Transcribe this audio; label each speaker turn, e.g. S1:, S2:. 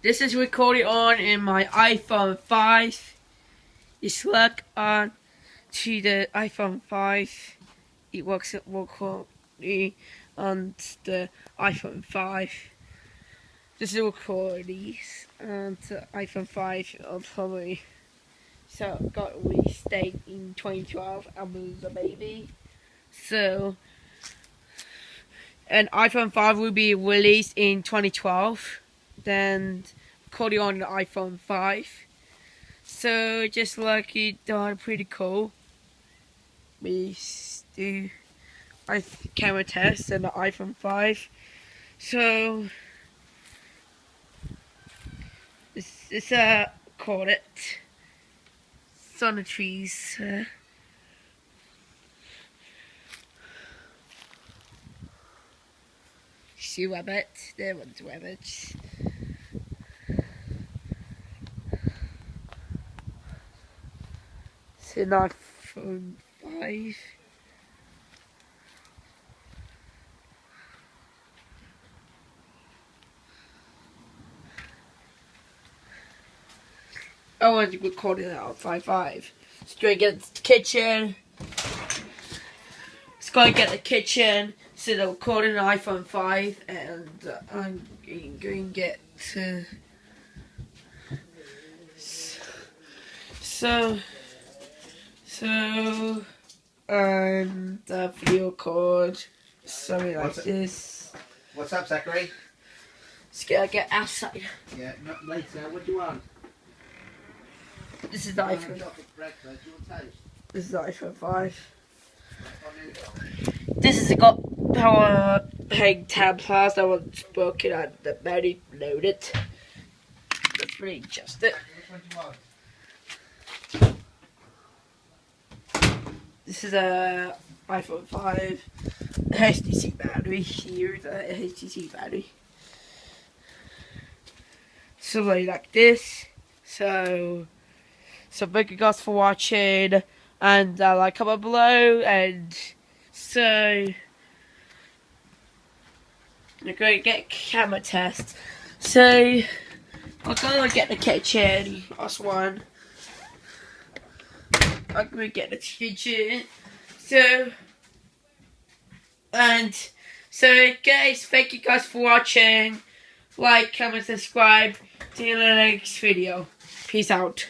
S1: This is recorded on in my iPhone 5. You select on to the iPhone 5. It works recording on the iPhone 5. This is recording on the iPhone 5 probably. So got released date in 2012. I was a baby. So an iPhone 5 will be released in 2012. Then recording on the iPhone 5. So just like it done pretty cool. We do camera test on the iPhone 5. So this is called it. It's on the trees. See rabbit. There one's rabbit. So not iPhone 5. I want to record it out 5.5. It's going to get the kitchen. It's going to get the kitchen. So they're recording an iPhone 5, and I'm going to get to. And the video called something like this.
S2: What's up, Zachary?
S1: Just gotta get outside.
S2: Yeah, not later. What do you want?
S1: This is the iPhone. This is the iPhone 5. This is got power peg tab plus. That one's broken and the battery loaded. Let's readjust it. This is a iPhone 5 HTC battery. Here's a HTC battery. Something like this. So thank you guys for watching, and like, comment below, and so I'm going to get camera test. So I'm going to get the kitchen. Last one. I'm going to get the kitchen. So guys, thank you guys for watching. Like, comment, subscribe. See you in the next video. Peace out.